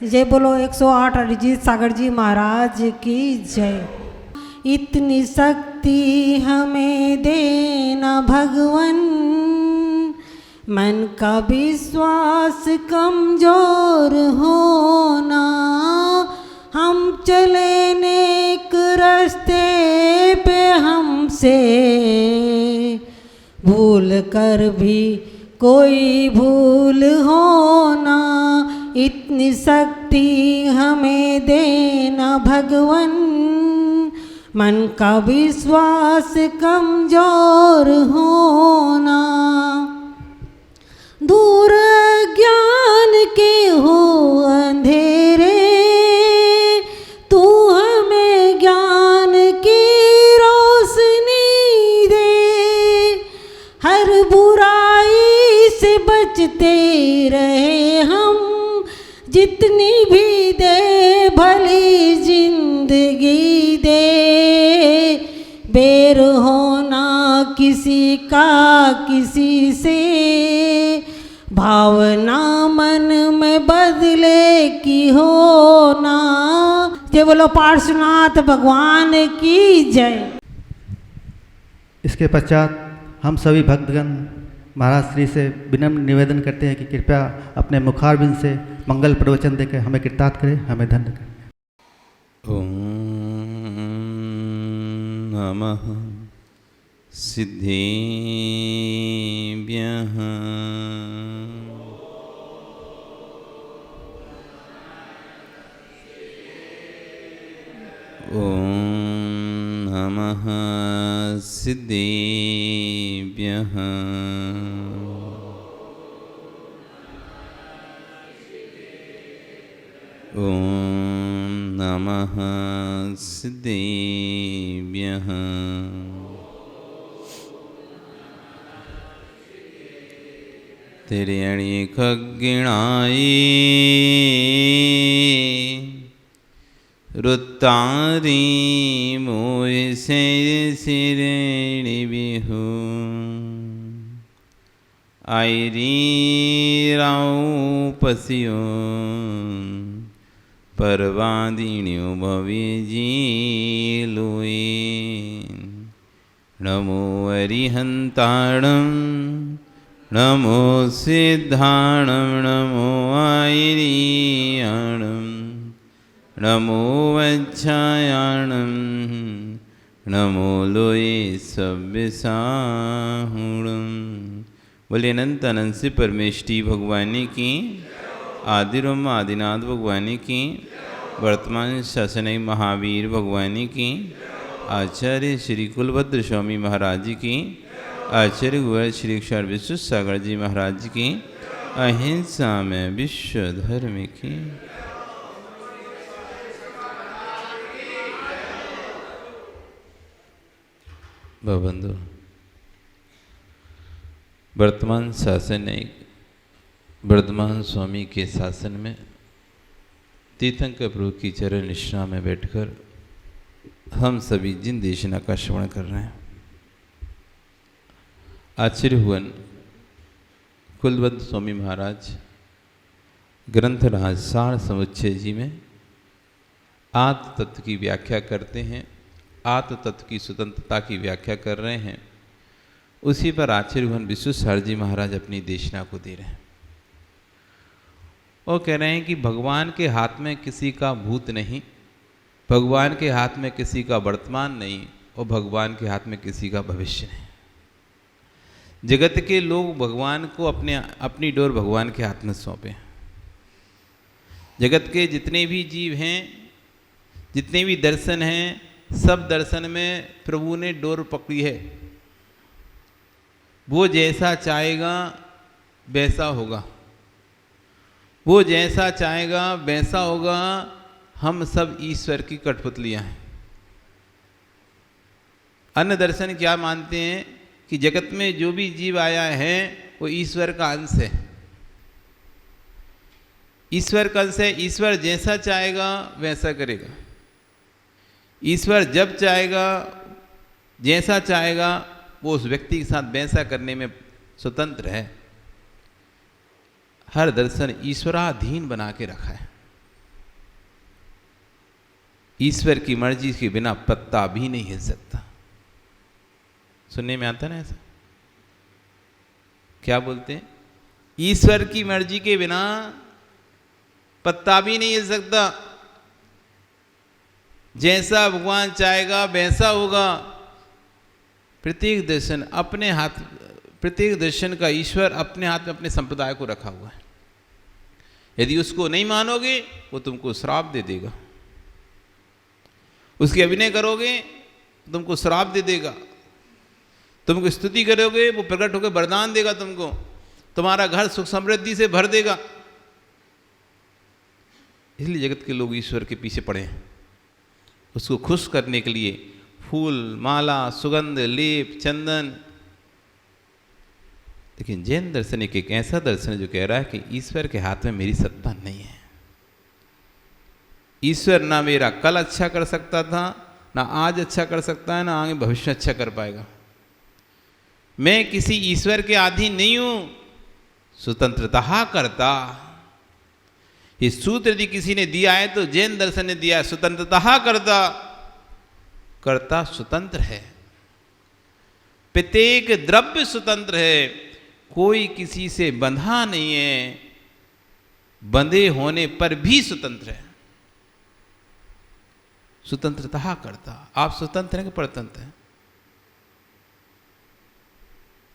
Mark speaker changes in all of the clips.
Speaker 1: जय बोलो 108 अरिजीत सागर जी महाराज की जय। इतनी शक्ति हमें देना भगवन, मन का विश्वास कमजोर होना, हम चले नेक रास्ते पे हमसे भूल कर भी कोई भूल होना, इतनी शक्ति हमें देना भगवन, मन का विश्वास कमजोर होना, दूर ज्ञान के हो अंधेरे, तू हमें ज्ञान की रोशनी दे, हर बुराई से बचते रहे हम, जितनी भी दे भली जिंदगी दे, बेर होना किसी का किसी से, भावना मन में बदले की होना। जय बोलो पार्श्वनाथ भगवान की जय।
Speaker 2: इसके पश्चात हम सभी भक्तगण महाराज श्री से विनम्र निवेदन करते हैं कि कृपया अपने मुखारबिंद से मंगल प्रवचन देकर हमें कृतार्थ करें, हमें धन्य करें।
Speaker 3: ओम नमः सिद्धिभ्यः। ओम नमः सिद्धिभ्यः। ओम नमः सिद्धिभ्यः। तेरे अणिक गिणाई रुतारी मोय से सिरेणी बिहू, आयरी राव पसियो परवादिन्यो भवे जी लोए। नमो अरिहंताणं नमो सिद्धाणं नमो आयरियाणं नमो वज्रायाणं नमो लोये सव्यसाहुणं। बोले अनंत अनंत से परमेष्टि भगवानी की, आदिरम आदिनाथ भगवानी की, वर्तमान शासनिक महावीर भगवानी की, आचार्य श्री कुलभद्र स्वामी महाराज जी की, आचार्य गुरु श्री अक्षर विश्व सागर जी महाराज जी की, अहिंसा में विश्व धर्म की। बंधु, वर्तमान शासनिक वर्धमान स्वामी के शासन में तीर्थंकर प्रभु की चरण निष्ठा में बैठकर हम सभी जिन देशना का श्रवण कर रहे हैं, आचार्य हुवन कुलभद्र स्वामी महाराज ग्रंथराज सार समुच्चय जी में आत्म तत्व की व्याख्या करते हैं, आत्म तत्व की स्वतंत्रता की व्याख्या कर रहे हैं। उसी पर आचार्य हुवन विश्वेश्वर जी महाराज अपनी देशना को दे रहे हैं। वो कह रहे हैं कि भगवान के हाथ में किसी का भूत नहीं, भगवान के हाथ में किसी का वर्तमान नहीं, और भगवान के हाथ में किसी का भविष्य नहीं। जगत के लोग भगवान को अपनी डोर भगवान के हाथ में सौंपे। जगत के जितने भी जीव हैं, जितने भी दर्शन हैं, सब दर्शन में प्रभु ने डोर पकड़ी है। वो जैसा चाहेगा वैसा होगा, वो जैसा चाहेगा वैसा होगा। हम सब ईश्वर की कठपुतलियां हैं। अन्य दर्शन क्या मानते हैं कि जगत में जो भी जीव आया है वो ईश्वर का अंश है, ईश्वर का अंश है। ईश्वर जैसा चाहेगा वैसा करेगा। ईश्वर जब चाहेगा जैसा चाहेगा वो उस व्यक्ति के साथ वैसा करने में स्वतंत्र है। हर दर्शन ईश्वराधीन बना के रखा है। ईश्वर की मर्जी के बिना पत्ता भी नहीं हिल सकता। सुनने में आता ना ऐसा? क्या बोलते हैं? ईश्वर की मर्जी के बिना पत्ता भी नहीं हिल सकता। जैसा भगवान चाहेगा वैसा होगा। प्रत्येक दर्शन अपने हाथ, प्रत्येक दर्शन का ईश्वर अपने हाथ में अपने संप्रदाय को रखा हुआ है। यदि उसको नहीं मानोगे वो तुमको श्राप दे देगा, उसकी अभिनय करोगे तुमको श्राप दे देगा, तुमको स्तुति करोगे वो प्रकट होकर वरदान देगा तुमको, तुम्हारा घर सुख समृद्धि से भर देगा। इसलिए जगत के लोग ईश्वर के पीछे पड़े हैं, उसको खुश करने के लिए फूल माला सुगंध लेप चंदन। लेकिन जैन दर्शन एक ऐसा दर्शन है जो कह रहा है कि ईश्वर के हाथ में मेरी सत्ता नहीं है। ईश्वर ना मेरा कल अच्छा कर सकता था, ना आज अच्छा कर सकता है, ना आगे भविष्य अच्छा कर पाएगा। मैं किसी ईश्वर के अधीन नहीं हूं, स्वतंत्रता करता। ये सूत्र यदि किसी ने दिया है तो जैन दर्शन ने दिया है, स्वतंत्रता करता। कर्ता स्वतंत्र है, प्रत्येक द्रव्य स्वतंत्र है, कोई किसी से बंधा नहीं है, बंधे होने पर भी स्वतंत्र है। स्वतंत्रता करता। आप स्वतंत्र हैं कि परतंत्र हैं?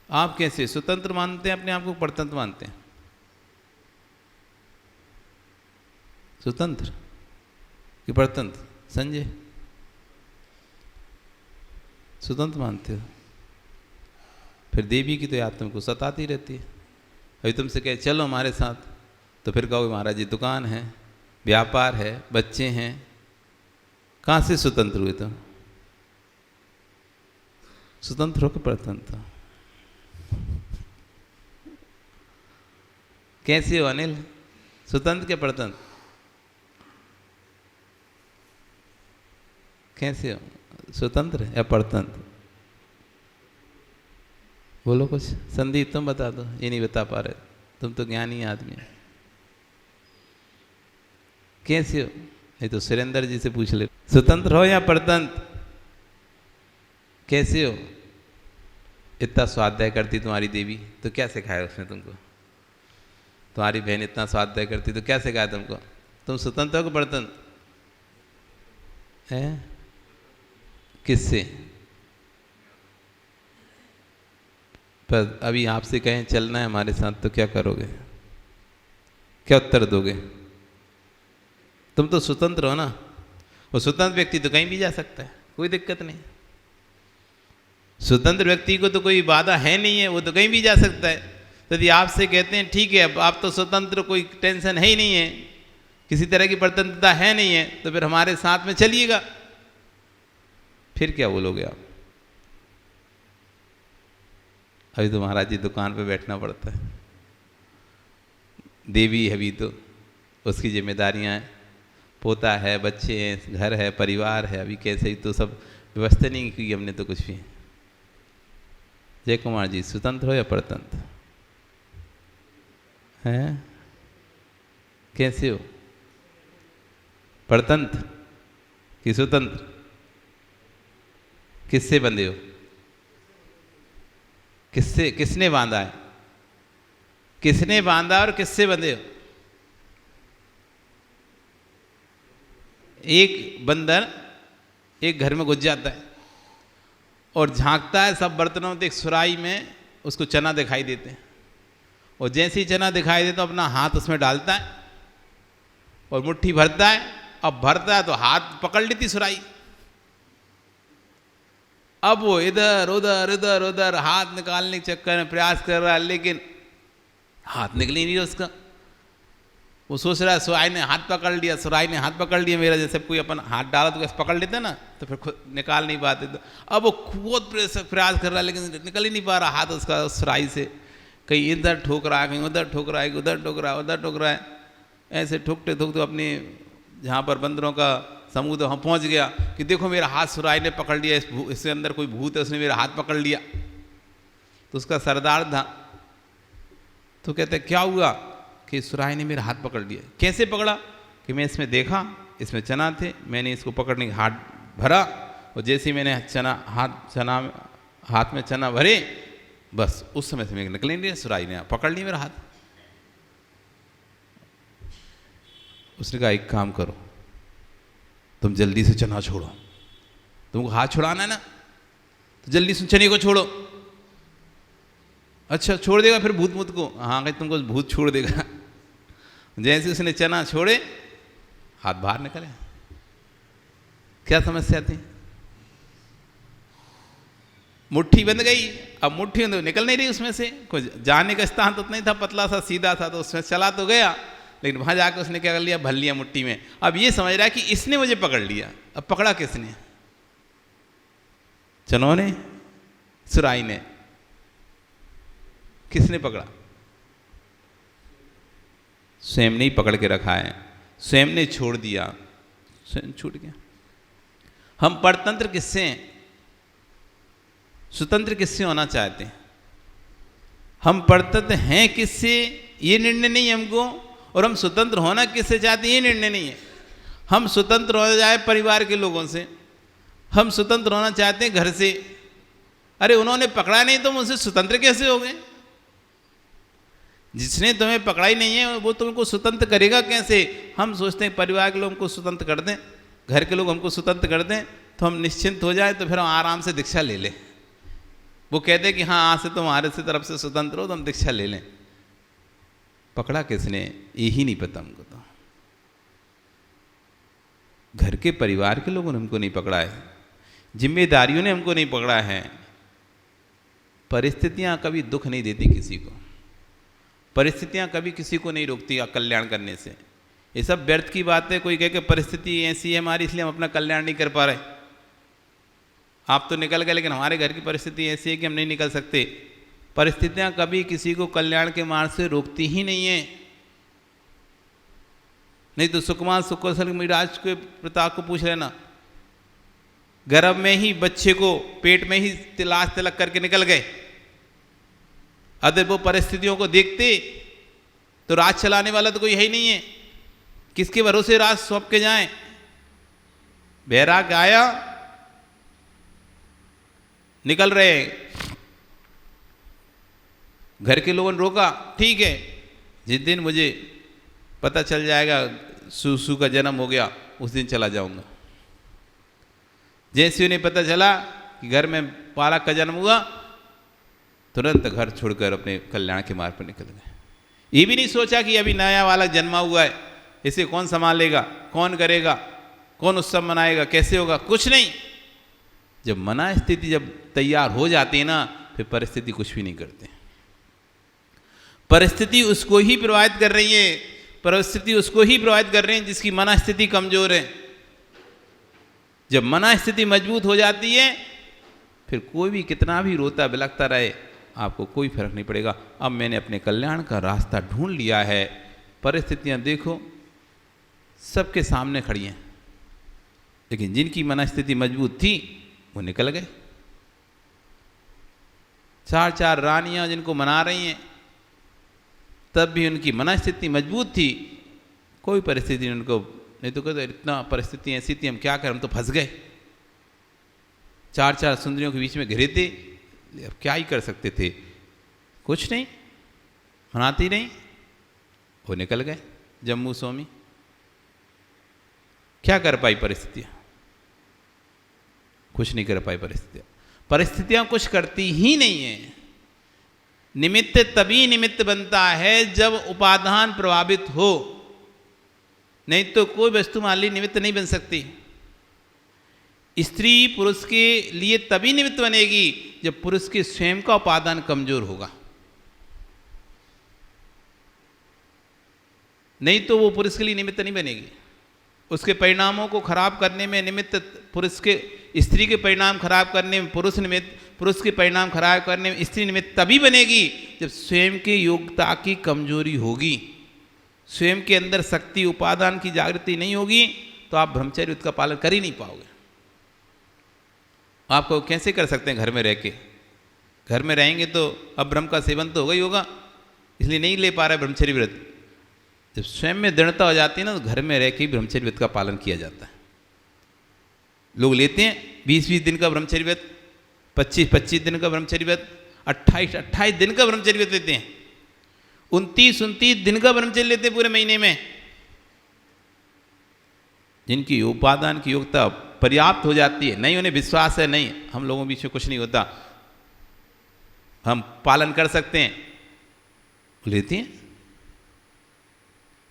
Speaker 3: आप कैसे स्वतंत्र मानते हैं अपने आप को, परतंत्र मानते हैं? स्वतंत्र कि परतंत्र? संजय, स्वतंत्र मानते हो? फिर देवी की तो याद तुमको सताती रहती है। अभी तुमसे कहे चलो हमारे साथ, तो फिर कहोगे महाराज जी दुकान है, व्यापार है, बच्चे हैं। कहाँ से स्वतंत्र हुए तुम? स्वतंत्र हो कि परतंत्र? कैसे हो अनिल, स्वतंत्र के परतंत्र? कैसे हो, स्वतंत्र या परतंत्र? बोलो कुछ। संदीप तुम बता दो, ये नहीं बता पा रहे, तुम तो ज्ञानी आदमी है। कैसे हो? नहीं तो सुरेंद्र जी से पूछ ले, स्वतंत्र हो या परतंत्र? कैसे हो? इतना स्वाध्याय करती तुम्हारी देवी तो क्या सिखाया उसने तुमको? तुम्हारी बहन इतना स्वाध्याय करती तो क्या सिखाया तुमको? तुम स्वतंत्र हो कि परतंत्र है? किससे? पर अभी आपसे कहें चलना है हमारे साथ तो क्या करोगे? क्या उत्तर दोगे? तुम तो स्वतंत्र हो ना। वो स्वतंत्र व्यक्ति तो कहीं भी जा सकता है, कोई दिक्कत नहीं। स्वतंत्र व्यक्ति को तो कोई बाधा है नहीं है, वो तो कहीं भी जा सकता है। तो यदि आपसे कहते हैं ठीक है अब आप तो स्वतंत्र, कोई टेंशन है ही नहीं है, किसी तरह की परतंत्रता है नहीं है, तो फिर हमारे साथ में चलिएगा। फिर क्या बोलोगे आप? अभी तो महाराज जी दुकान पे बैठना पड़ता है, देवी है अभी तो उसकी जिम्मेदारियां हैं, पोता है, बच्चे हैं, घर है, परिवार है। अभी कैसे ही तो सब व्यवस्था नहीं की हमने तो कुछ भी। जय कुमार जी, स्वतंत्र हो या परतंत्र हैं? कैसे हो, परतंत्र कि स्वतंत्र? किससे बंधे हो? किससे, किसने बांधा है? किसने बांधा और किससे बंधे हो? एक बंदर एक घर में घुस जाता है और झांकता है सब बर्तनों में, एक सुराही में उसको चना दिखाई देते हैं, और जैसे ही चना दिखाई देता तो अपना हाथ उसमें डालता है और मुट्ठी भरता है। अब भरता है तो हाथ पकड़ लेती सुराही। अब वो इधर उधर इधर उधर हाथ निकालने के चक्कर में प्रयास कर रहा है, लेकिन हाथ निकल ही नहीं रहा उसका। वो सोच रहा है सुराही ने हाथ पकड़ लिया, सुराही ने हाथ पकड़ लिया मेरा। जैसे कोई अपन हाथ डाला तो कैसे पकड़ लेते ना, तो फिर खुद निकाल नहीं पाते। तो अब वो बहुत प्रयास कर रहा है लेकिन निकल ही नहीं पा रहा हाथ उसका सुराही से। कहीं इधर ठोक रहा है, कहीं उधर ठोक रहा है, उधर ठोक रहा है, उधर ठोक रहा है। ऐसे ठोकते ठोकते अपने जहाँ पर बंदरों का समूह वहाँ पहुँच गया कि देखो मेरा हाथ सुराही ने पकड़ लिया, इसके अंदर कोई भूत है, उसने मेरा हाथ पकड़ लिया। तो उसका सरदार था, तो कहते क्या हुआ कि सुराही ने मेरा हाथ पकड़ लिया। कैसे पकड़ा? कि मैं इसमें देखा इसमें चना थे, मैंने इसको पकड़ने के हाथ भरा और जैसे ही मैंने हाथ में चना भरे, बस उस समय से मैं निकल नहीं रहा, सुराई ने पकड़ ली मेरा हाथ। उसने कहा एक काम करो, तुम जल्दी से चना छोड़ो, तुमको हाथ छुड़ाना है ना तो जल्दी से चने को छोड़ो। अच्छा छोड़ देगा फिर भूत को? हाँ कहीं तुमको भूत छोड़ देगा। जैसे उसने चना छोड़े हाथ बाहर निकले। क्या समस्या थी? मुट्ठी बंध गई। अब मुट्ठी बंद निकल नहीं रही उसमें से, कुछ जाने का स्थान तो नहीं था, पतला सा सीधा था, तो उसमें चला तो गया, लेकिन वहां जाकर उसने क्या कर लिया, भर लिया मुट्ठी में। अब ये समझ रहा है कि इसने मुझे पकड़ लिया। अब पकड़ा किसने? चनों ने? सुराई ने? किसने पकड़ा? स्वयं ने ही पकड़ के रखा है, स्वयं ने छोड़ दिया, स्वयं छूट गया। हम परतंत्र किससे हैं? स्वतंत्र किससे होना चाहते हैं? हम परतंत्र हैं किससे, ये निर्णय नहीं है हमको, और हम स्वतंत्र होना किससे चाहते हैं, ये निर्णय नहीं है। हम स्वतंत्र हो जाए परिवार के लोगों से, हम स्वतंत्र होना चाहते हैं घर से। अरे उन्होंने पकड़ा नहीं तो मुझसे स्वतंत्र कैसे हो गए? जिसने तुम्हें पकड़ा ही नहीं है वो तुमको स्वतंत्र करेगा कैसे? हम सोचते हैं परिवार के लोग हमको स्वतंत्र कर दें, घर के लोग हमको स्वतंत्र कर दें तो हम निश्चिंत हो जाए, तो फिर हम आराम से दीक्षा ले लें। वो कहते हैं कि हाँ आज से तुम्हारे से तरफ से स्वतंत्र हो तो हम दीक्षा ले लें। पकड़ा किसने यही नहीं पता हमको। तो घर के परिवार के लोगों ने हमको नहीं पकड़ा है, जिम्मेदारियों ने हमको नहीं पकड़ा है। परिस्थितियां कभी दुख नहीं देती किसी को, परिस्थितियां कभी किसी को नहीं रोकती कल्याण करने से। ये सब व्यर्थ की बात है। कोई कहे कि परिस्थिति ऐसी है हमारी इसलिए हम अपना कल्याण नहीं कर पा रहे। आप तो निकल गए, लेकिन हमारे घर की परिस्थिति ऐसी है कि हम नहीं निकल सकते। परिस्थितियां कभी किसी को कल्याण के मार्ग से रोकती ही नहीं है। नहीं तो सुकुमार सुकौशल मिराज के प्रताप को पूछ लेना, गर्भ में ही बच्चे को पेट में ही तिलाश तिलक करके निकल गए। अगर वो परिस्थितियों को देखते तो राज चलाने वाला तो कोई है ही नहीं है, किसके भरोसे राज सौंप के जाएं? बैराग आया, निकल रहे, घर के लोगों ने रोका, ठीक है जिस दिन मुझे पता चल जाएगा सुसु का जन्म हो गया उस दिन चला जाऊंगा। जैसे उन्हें पता चला कि घर में बालक का जन्म हुआ, तुरंत घर छोड़कर अपने कल्याण के मार्ग पर निकल गए। ये भी नहीं सोचा कि अभी नया बालक जन्मा हुआ है, इसे कौन संभालेगा, कौन करेगा, कौन उत्सव मनाएगा, कैसे होगा, कुछ नहीं। जब मना स्थिति जब तैयार हो जाती है ना, फिर परिस्थिति कुछ भी नहीं करते। परिस्थिति उसको ही प्रभावित कर रही है, परिस्थिति उसको ही प्रभावित कर रही है जिसकी मना स्थिति कमजोर है। जब मना स्थिति मजबूत हो जाती है, फिर कोई भी कितना भी रोता बिलखता रहे, आपको कोई फर्क नहीं पड़ेगा। अब मैंने अपने कल्याण का रास्ता ढूंढ लिया है। परिस्थितियां देखो सबके सामने खड़ी हैं, लेकिन जिनकी मनस्थिति मजबूत थी वो निकल गए। चार चार रानियां जिनको मना रही हैं, तब भी उनकी मनस्थिति मजबूत थी, कोई परिस्थिति उनको नहीं तो कहते इतना परिस्थिति ऐसी थी, हम क्या करें, हम तो फंस गए। चार चार सुंदरियों के बीच में घिरे थे, अब क्या ही कर सकते थे, कुछ नहीं, मनाती नहीं, वो निकल गए। जम्मू स्वामी क्या कर पाई परिस्थितियां? कुछ नहीं कर पाई परिस्थितियां। परिस्थितियां कुछ करती ही नहीं है। निमित्त तभी निमित्त बनता है जब उपादान प्रभावित हो, नहीं तो कोई वस्तु मान ली निमित्त नहीं बन सकती। स्त्री पुरुष के लिए तभी निमित्त बनेगी जब पुरुष के स्वयं का उपादान कमजोर होगा, नहीं तो वो पुरुष के लिए निमित्त नहीं बनेगी। उसके परिणामों को खराब करने में निमित्त पुरुष के, स्त्री के परिणाम खराब करने में पुरुष निमित्त, पुरुष के परिणाम खराब करने में स्त्री निमित्त तभी बनेगी जब स्वयं की योग्यता की कमजोरी होगी, स्वयं के अंदर शक्ति उपादान की जागृति नहीं होगी, तो आप ब्रह्मचर्य का पालन कर ही नहीं पाओगे। आपको कैसे कर सकते हैं घर में रह के? घर में रहेंगे तो अब ब्रह्म का सेवन तो होगा ही होगा, इसलिए नहीं ले पा रहा है ब्रह्मचर्य व्रत। जब स्वयं में दृढ़ता हो जाती है ना, तो घर में रह के ब्रह्मचर्य व्रत का पालन किया जाता है। लोग लेते हैं 20-20 दिन का ब्रह्मचर्य व्रत, 25-25 दिन का ब्रह्मचर्य व्रत, 28-28 दिन का ब्रह्मचर्य व्रत लेते हैं, 29-29 दिन का ब्रह्मचर्य लेते हैं पूरे महीने में। जिनकी उपादान की योग्यता पर्याप्त हो जाती है, नहीं उन्हें विश्वास है, नहीं हम लोगों के बीच में कुछ नहीं होता, हम पालन कर सकते हैं, लेते हैं।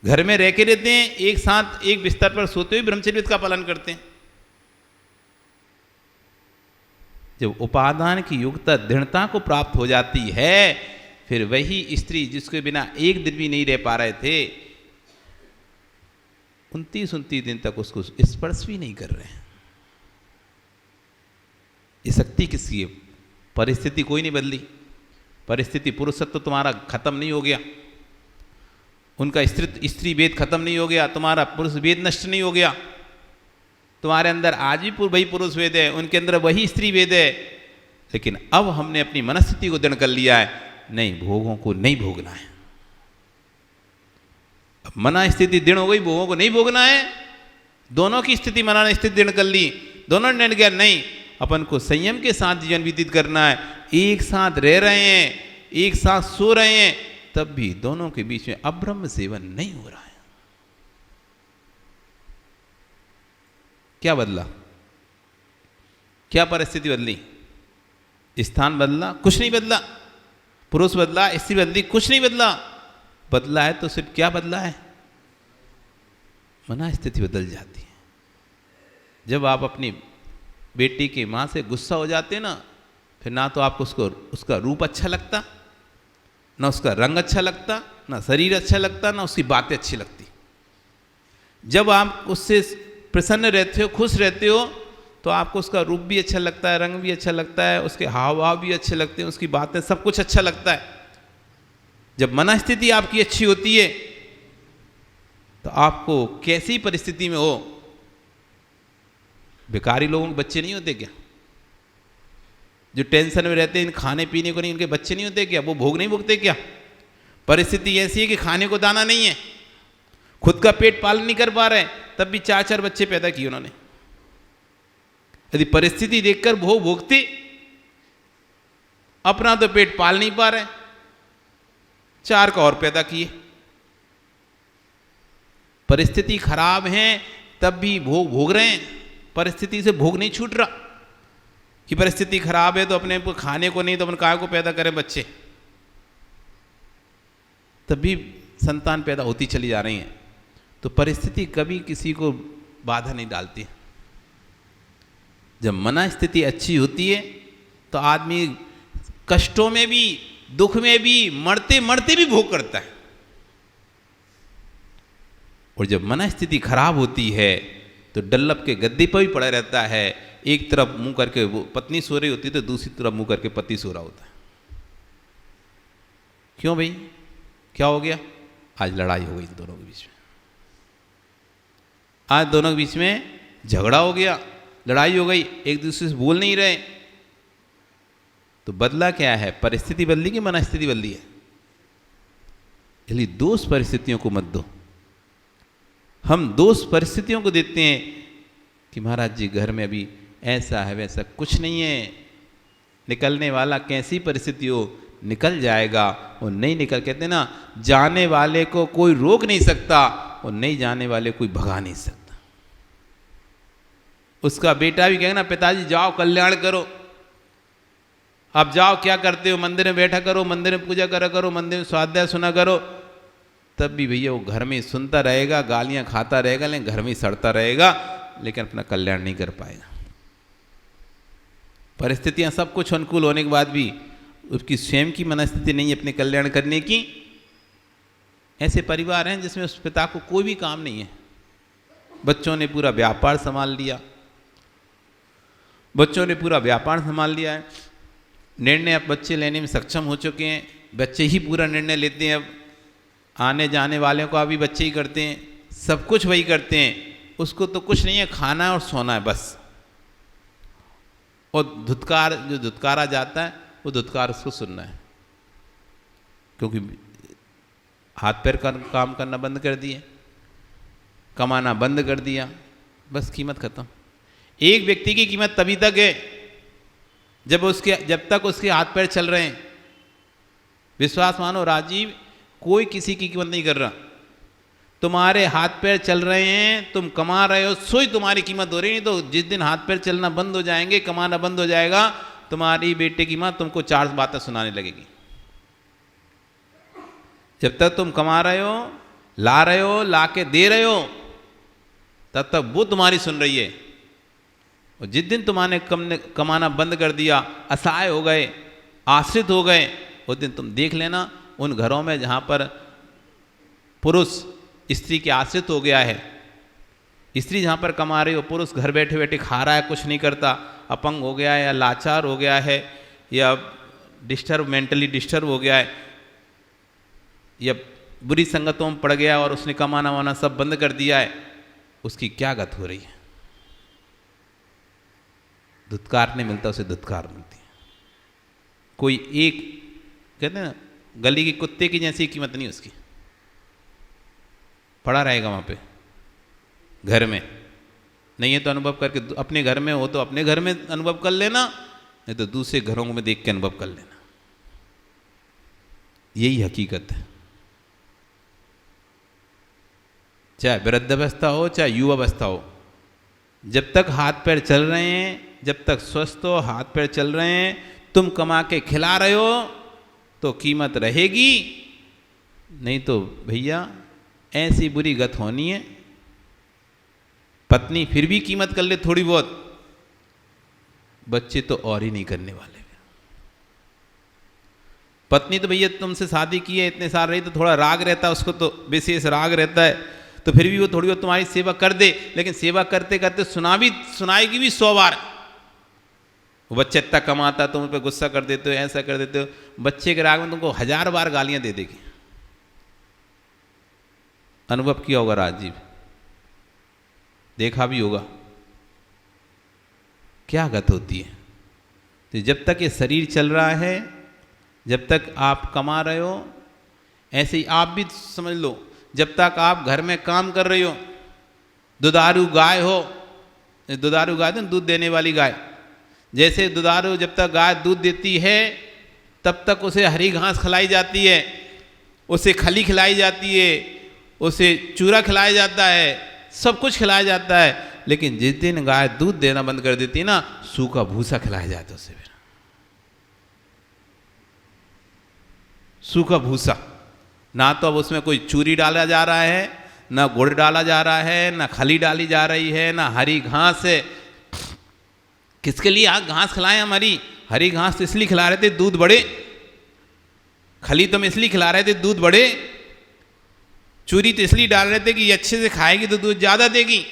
Speaker 3: घर में रह के रहते हैं, एक साथ एक बिस्तर पर सोते हुए ब्रह्मचर्य व्रत का पालन करते हैं। जब उपादान की योग्यता दृढ़ता को प्राप्त हो जाती है, फिर वही स्त्री जिसके बिना एक दिन भी नहीं रह पा रहे थे, 29-29 दिन तक उसको स्पर्श भी नहीं कर रहे हैं। ये शक्ति किसकी है? परिस्थिति कोई नहीं बदली, परिस्थिति पुरुषत्व तुम्हारा खत्म नहीं हो गया, उनका स्त्री भेद खत्म नहीं हो गया, तुम्हारा पुरुष भेद नष्ट नहीं हो गया, तुम्हारे अंदर आज भी वही पुरुष भेद है, उनके अंदर वही स्त्री भेद है। लेकिन अब हमने अपनी मनस्थिति को दृढ़ कर लिया है, नहीं भोगों को नहीं भोगना है। अब मना स्थिति दृढ़ हो गई, भोगों को नहीं भोगना है। दोनों की स्थिति मना ने स्थिति दृढ़ कर ली, दोनों ने निर्णय किया नहीं अपन को संयम के साथ जीवन व्यतीत करना है। एक साथ रह रहे हैं, एक साथ सो रहे हैं, तब भी दोनों के बीच में अब्रह्म सेवन नहीं हो रहा है। क्या बदला? क्या परिस्थिति बदली? स्थान बदला? कुछ नहीं बदला। पुरुष बदला, स्त्री बदली, कुछ नहीं बदला। बदला है तो सिर्फ क्या बदला है? मना स्थिति बदल जाती है। जब आप अपनी बेटी की माँ से गुस्सा हो जाते हैं ना, फिर ना तो आपको उसका रूप अच्छा लगता, ना उसका रंग अच्छा लगता, ना शरीर अच्छा लगता, ना उसकी बातें अच्छी लगती। जब आप उससे प्रसन्न रहते हो, खुश रहते हो, तो आपको उसका रूप भी अच्छा लगता है, रंग भी अच्छा लगता है, उसके हाव भाव भी अच्छे लगते हैं, उसकी बातें सब कुछ अच्छा लगता है। जब मन स्थिति आपकी अच्छी होती है तो आपको कैसी परिस्थिति में हो, बेकारी लोगों के बच्चे नहीं होते क्या? जो टेंशन में रहते हैं, खाने पीने को नहीं, उनके बच्चे नहीं होते क्या? वो भोग नहीं भोगते क्या? परिस्थिति ऐसी है कि खाने को दाना नहीं है, खुद का पेट पालन नहीं कर पा रहे, तब भी 4-4 बच्चे पैदा किए उन्होंने। यदि परिस्थिति देखकर भोग भोगते, अपना तो पेट पाल नहीं पा रहे, 4 का और पैदा किए। परिस्थिति खराब है तब भी भोग भोग रहे हैं, परिस्थिति से भोग नहीं छूट रहा कि परिस्थिति खराब है तो अपने को खाने को नहीं, तो अपन काय को पैदा करें बच्चे, तब भी संतान पैदा होती चली जा रही है। तो परिस्थिति कभी किसी को बाधा नहीं डालती। जब मना स्थिति अच्छी होती है तो आदमी कष्टों में भी, दुख में भी, मरते मरते भी भोग करता है। और जब मना स्थिति खराब होती है तो डल्लप के गद्दे पर भी पड़ा रहता है, एक तरफ मुंह करके वो पत्नी सो रही होती है तो दूसरी तरफ मुंह करके पति सो रहा होता है। क्यों भाई, क्या हो गया? आज लड़ाई हो गई इन दोनों के बीच में, आज दोनों के बीच में झगड़ा हो गया, लड़ाई हो गई, एक दूसरे से बोल नहीं रहे। तो बदला क्या है? परिस्थिति बदली कि मन स्थिति बदली है? इसलिए दोष परिस्थितियों को मत दो। हम दोष परिस्थितियों को देते हैं कि महाराज जी घर में अभी ऐसा है वैसा, कुछ नहीं है, निकलने वाला कैसी परिस्थिति हो निकल जाएगा। और नहीं निकल, कहते ना, जाने वाले को कोई रोक नहीं सकता और नहीं जाने वाले कोई भगा नहीं सकता। उसका बेटा भी कहेगा ना, पिताजी जाओ कल्याण करो, आप जाओ क्या करते हो, मंदिर में बैठा करो, मंदिर में पूजा करा करो, मंदिर में स्वाध्याय सुना करो, तब भी भैया वो घर में सुनता रहेगा, गालियां खाता रहेगा, लेकिन घर में ही सड़ता रहेगा, लेकिन अपना कल्याण नहीं कर पाएगा। परिस्थितियां सब कुछ अनुकूल होने के बाद भी उसकी स्वयं की मनस्थिति नहीं अपने कल्याण करने की। ऐसे परिवार हैं जिसमें उस पिता को कोई भी काम नहीं है, बच्चों ने पूरा व्यापार संभाल लिया, बच्चों ने पूरा व्यापार संभाल लिया है, निर्णय अब बच्चे लेने में सक्षम हो चुके हैं, बच्चे ही पूरा निर्णय लेते हैं, अब आने जाने वाले को अभी बच्चे ही करते हैं, सब कुछ वही करते हैं, उसको तो कुछ नहीं है, खाना है और सोना है बस। और धुतकार, जो धुतकारा जाता है वो धुतकार उसको सुनना है, क्योंकि हाथ पैर काम करना बंद कर दिए, कमाना बंद कर दिया, बस कीमत खत्म। एक व्यक्ति की कीमत तभी तक है जब तक उसके हाथ पैर चल रहे हैं। विश्वास मानो राजीव, कोई किसी की कीमत नहीं कर रहा। तुम्हारे हाथ पैर चल रहे हैं, तुम कमा रहे हो, सोई तुम्हारी कीमत हो रही। नहीं तो जिस दिन हाथ पैर चलना बंद हो जाएंगे, कमाना बंद हो जाएगा, तुम्हारी बेटे की माँ तुमको 4 बातें सुनाने लगेगी। जब तक तुम कमा रहे हो, ला रहे हो, ला के दे रहे हो, तब तक वो तुम्हारी सुन रही है। और जिस दिन तुम्हारे कमाना बंद कर दिया, असहाय हो गए, आश्रित हो गए, उस दिन तुम देख लेना उन घरों में जहाँ पर पुरुष स्त्री के आश्रित हो गया है, स्त्री जहाँ पर कमा रही हो, पुरुष घर बैठे बैठे खा रहा है, कुछ नहीं करता, अपंग हो गया है या लाचार हो गया है या मेंटली डिस्टर्ब हो गया है या बुरी संगतों में पड़ गया और उसने कमाना वाना सब बंद कर दिया है, उसकी क्या गत हो रही है? धुतकार नहीं मिलता, उसे धुतकार मिलती है। कोई एक कहते हैं ना, गली के कुत्ते की जैसी कीमत नहीं उसकी, पड़ा रहेगा वहाँ पे घर में। नहीं है तो अनुभव करके, अपने घर में हो तो अपने घर में अनुभव कर लेना, नहीं तो दूसरे घरों में देख के अनुभव कर लेना। यही हकीकत है। चाहे वृद्धावस्था हो चाहे युवावस्था हो, जब तक हाथ पैर चल रहे हैं, जब तक स्वस्थ हो, हाथ पैर चल रहे हैं, तुम कमा के खिला रहे हो तो कीमत रहेगी। नहीं तो भैया ऐसी बुरी गत होनी है। पत्नी फिर भी कीमत कर ले थोड़ी बहुत, बच्चे तो और ही नहीं करने वाले। पत्नी तो भैया तुमसे शादी की है, इतने साल रही, तो थोड़ा राग रहता है उसको, तो विशेष राग रहता है, तो फिर भी वो थोड़ी बहुत तुम्हारी सेवा कर दे। लेकिन सेवा करते करते सुनाएगी भी 100 बार। वो बच्चा इतना कमाता, तुम उस पर गुस्सा कर देते हो, ऐसा कर देते हो, बच्चे के राग में तुमको 1000 बार गालियां दे देगी। अनुभव किया होगा राजीव, देखा भी होगा क्या गत होती है। तो जब तक ये शरीर चल रहा है, जब तक आप कमा रहे हो, ऐसे ही आप भी समझ लो, जब तक आप घर में काम कर रहे हो, दुधारू गाय हो, दुधारू गाय तो दूध देने वाली गाय, जैसे दुधारू जब तक गाय दूध देती है तब तक उसे हरी घास खिलाई जाती है, उसे खली खिलाई जाती है, उसे चूरा खिलाया जाता है, सब कुछ खिलाया जाता है। लेकिन जिस दिन गाय दूध देना बंद कर देती है ना, सूखा भूसा खिलाया जाता है उसे। फिर सूखा भूसा, ना तो अब उसमें कोई चूरी डाला जा रहा है, ना गुड़ डाला जा रहा है, ना खली डाली जा रही है, ना हरी घास है। किसके लिए आज घास खिलाएं हम? हरी घास तो इसलिए खिला रहे थे दूध बढ़े, खली तो हम इसलिए खिला रहे थे दूध बढ़े, चूरी तो इसलिए डाल रहे थे कि ये अच्छे से खाएगी तो दूध ज़्यादा देगी।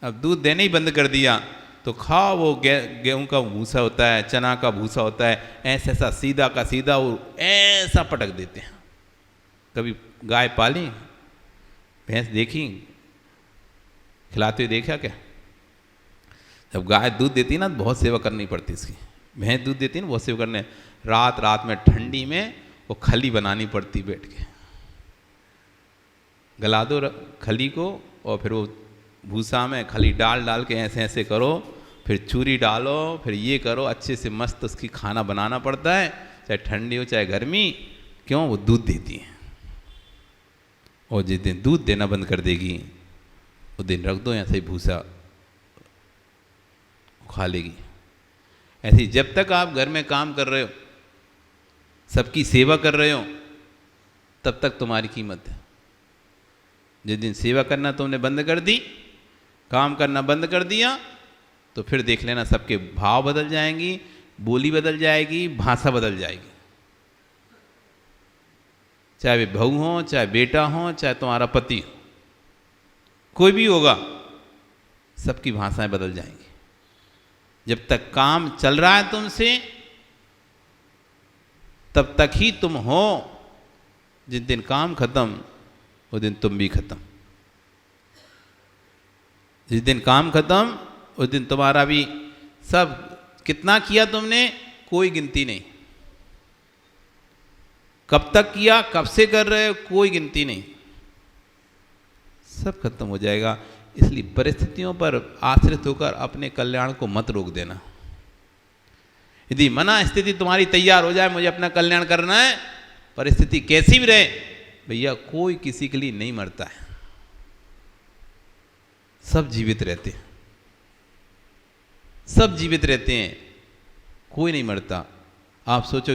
Speaker 3: अब दूध देने ही बंद कर दिया तो खाओ, वो गेहूं का भूसा होता है, चना का भूसा होता है, ऐसा ऐसा सीधा का सीधा वो ऐसा पटक देते हैं। कभी गाय पाली, भैंस देखी, खिलाते हुए देखा क्या? जब गाय दूध देती है ना, बहुत सेवा करनी पड़ती इसकी। भैंस दूध देती है ना, बहुत सेवा करने, रात रात में ठंडी में वो खली बनानी पड़ती, बैठ के गला दो खली को, और फिर वो भूसा में खली डाल डाल के ऐसे ऐसे करो, फिर चूरी डालो, फिर ये करो, अच्छे से मस्त उसकी खाना बनाना पड़ता है, चाहे ठंडी हो चाहे गर्मी। क्यों? वो दूध देती है। और जिस दिन दूध देना बंद कर देगी, उस दिन रख दो ऐसे ही भूसा खा लेगी। ऐसे जब तक आप घर में काम कर रहे हो, सबकी सेवा कर रहे हो, तब तक तुम्हारी कीमत है। जिस दिन सेवा करना तुमने बंद कर दी, काम करना बंद कर दिया, तो फिर देख लेना सबके भाव बदल जाएंगी, बोली बदल जाएगी, भाषा बदल जाएगी। चाहे वे बहू हो, चाहे बेटा हो, चाहे तुम्हारा पति हो, कोई भी होगा, सबकी भाषाएं बदल जाएंगी। जब तक काम चल रहा है तुमसे, तब तक ही तुम हो। जिस दिन काम खत्म, उस दिन तुम भी खत्म। जिस दिन काम खत्म, उस दिन तुम्हारा भी सब, कितना किया तुमने कोई गिनती नहीं। कब तक किया, कब से कर रहे हो, कोई गिनती नहीं, सब खत्म हो जाएगा। इसलिए परिस्थितियों पर आश्रित होकर अपने कल्याण को मत रोक देना। यदि मना स्थिति तुम्हारी तैयार हो जाए, मुझे अपना कल्याण करना है, परिस्थिति कैसी भी रहे, भैया कोई किसी के लिए नहीं मरता है, सब जीवित रहते हैं, सब जीवित रहते हैं, कोई नहीं मरता। आप सोचो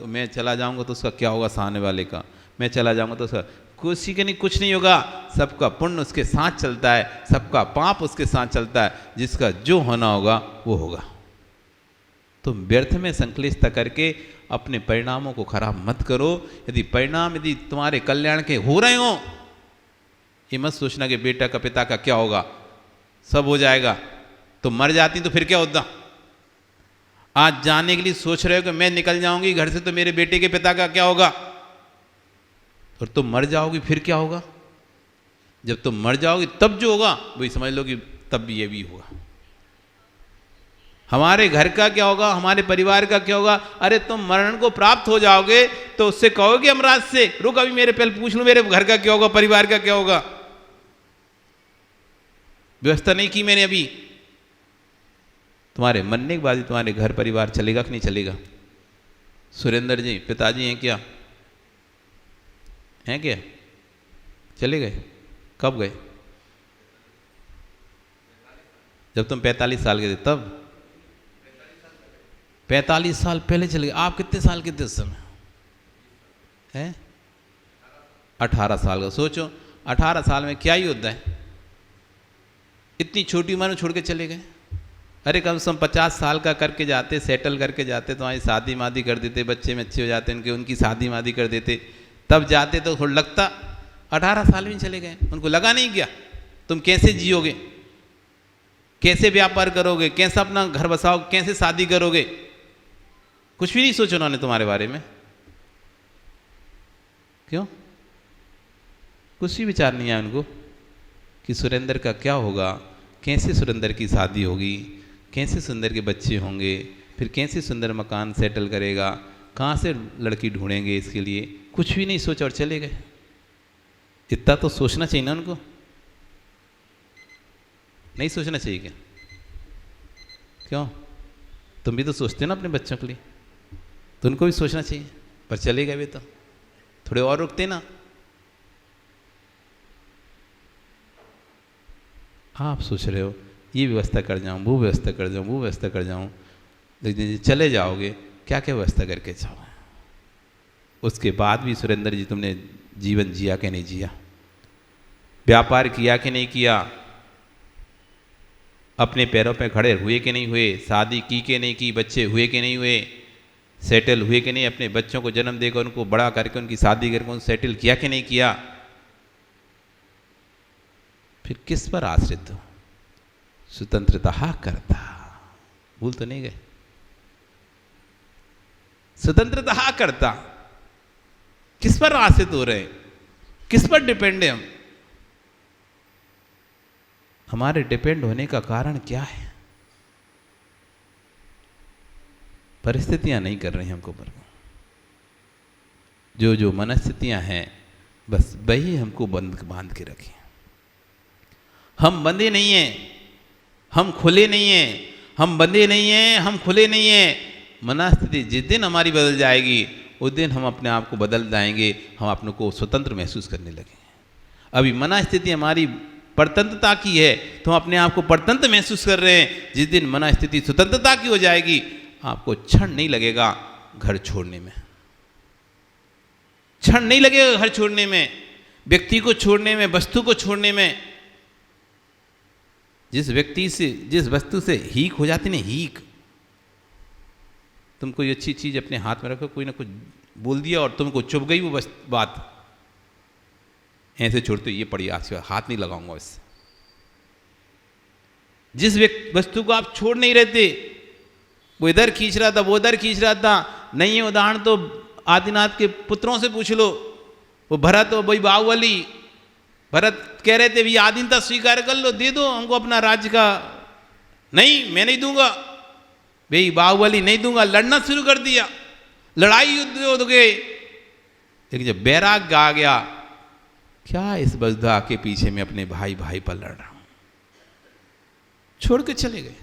Speaker 3: मैं चला जाऊंगा तो उसका क्या होगा, सामने वाले का, मैं चला जाऊंगा तो उसका, किसी के नहीं कुछ नहीं होगा, सबका पुण्य उसके साथ चलता है, सबका पाप उसके साथ चलता है, जिसका जो होना होगा वो होगा। तो व्यर्थ में संक्लिष्ट करके अपने परिणामों को खराब मत करो। यदि परिणाम यदि तुम्हारे कल्याण के हो रहे हो, ये मत सोचना कि बेटा का पिता का क्या होगा, सब हो जाएगा। तो मर जाती तो फिर क्या होता। आज जाने के लिए सोच रहे हो कि मैं निकल जाऊंगी घर से तो मेरे बेटे के पिता का क्या होगा, और तुम मर जाओगी फिर क्या होगा। जब तुम मर जाओगी तब जो होगा वही समझ लो कि तब भी ये भी होगा। हमारे घर का क्या होगा, हमारे परिवार का क्या होगा। अरे तुम मरण को प्राप्त हो जाओगे तो उससे कहोगे यमराज से, रुक अभी मेरे पहले पूछ लूं मेरे घर का क्या होगा, परिवार का क्या होगा। व्यवस्था नहीं की मैंने अभी। तुम्हारे मरने के बाद तुम्हारे घर परिवार चलेगा कि नहीं चलेगा। सुरेंद्र जी पिताजी हैं क्या, हैं क्या, चले गए। कब गए, जब तुम 45 साल के थे तब। 45 साल पहले चले गए। आप कितने साल के थे उस समय, हैं 18 साल का। सोचो 18 साल में क्या ही होता है, इतनी छोटी उम्र में छोड़ के चले गए। अरे कम से कम 50 साल का करके जाते, सेटल करके जाते, तुम्हारी शादी मादी कर देते, बच्चे में अच्छे हो जाते उनकी शादी मादी कर देते, तब जाते तो थोड़ा लगता। 18 साल में चले गए, उनको लगा नहीं क्या तुम कैसे जियोगे, कैसे व्यापार करोगे, कैसे अपना घर बसाओ, कैसे शादी करोगे, कुछ भी नहीं सोचा उन्होंने तुम्हारे बारे में। क्यों, कुछ भी विचार नहीं आया उनको कि सुरेंद्र का क्या होगा, कैसे सुरेंद्र की शादी होगी, कैसे सुंदर के बच्चे होंगे, फिर कैसे सुंदर मकान सेटल करेगा, कहाँ से लड़की ढूंढेंगे इसके लिए। कुछ भी नहीं सोचा और चले गए। इतना तो सोचना चाहिए ना उनको, नहीं सोचना चाहिए क्या। क्यों, तुम भी तो सोचते हो ना अपने बच्चों के लिए, तो उनको भी सोचना चाहिए। पर चले गए वे तो, थोड़े और रुकते ना। आप सोच रहे हो ये व्यवस्था कर जाऊं, वो व्यवस्था कर जाऊं, वो व्यवस्था कर जाऊं, लेकिन चले जाओगे क्या क्या व्यवस्था करके जाओ। उसके बाद भी सुरेंद्र जी तुमने जीवन जिया कि नहीं जिया, व्यापार किया कि नहीं किया, अपने पैरों पे खड़े हुए कि नहीं हुए, शादी की कि नहीं की, बच्चे हुए कि नहीं हुए, सेटल हुए कि नहीं, अपने बच्चों को जन्म देकर उनको बड़ा करके उनकी शादी करके उनको सेटल किया कि नहीं किया। फिर किस पर आश्रित हो, स्वतंत्रता करता, भूल तो नहीं गए, स्वतंत्रता करता। किस पर आश्रित हो रहे हैं, किस पर डिपेंड है हम। हमारे डिपेंड होने का कारण क्या है, परिस्थितियां नहीं कर रही हमको पर। जो मनस्थितियां हैं बस वही हमको बांध के रखी। हम बंधे नहीं हैं, हम खुले नहीं हैं, हम बंधे नहीं हैं, हम खुले नहीं हैं। मनस्थिति जिस दिन हमारी बदल जाएगी उस दिन हम अपने आप को बदल जाएंगे, हम अपने को स्वतंत्र महसूस करने लगेंगे। अभी मनस्थिति हमारी परतंत्रता की है तो हम अपने आप को परतंत्र महसूस कर रहे हैं। जिस दिन मनस्थिति स्वतंत्रता की हो जाएगी आपको क्षण नहीं लगेगा घर छोड़ने में, क्षण नहीं लगेगा घर छोड़ने में, व्यक्ति को छोड़ने में, वस्तु को छोड़ने में। जिस व्यक्ति से, जिस वस्तु से हीक हो जाती ना, हीक, तुम कोई अच्छी चीज अपने हाथ में रखो, कोई ना कुछ बोल दिया और तुमको चुभ गई वो बात, ऐसे छोड़ते ये पड़ी, आज हाथ नहीं लगाऊंगा इससे। जिस वस्तु को आप छोड़ नहीं रहते, वो इधर खींच रहा था, वो उधर खींच रहा था। नहीं है उदाहरण तो आदिनाथ के पुत्रों से पूछ लो, वो भरत और वही बाहुबली। भरत कह रहे थे भी आधीनता स्वीकार कर लो, दे दो हमको अपना राज्य का। नहीं, मैं नहीं दूंगा। भाई बाहुबली नहीं दूंगा, लड़ना शुरू कर दिया, लड़ाई युद्ध हो गए, लेकिन जब वैराग्य आ गया, क्या इस बजदा के पीछे मैं अपने भाई भाई पर लड़ रहा हूं, छोड़ के चले गए।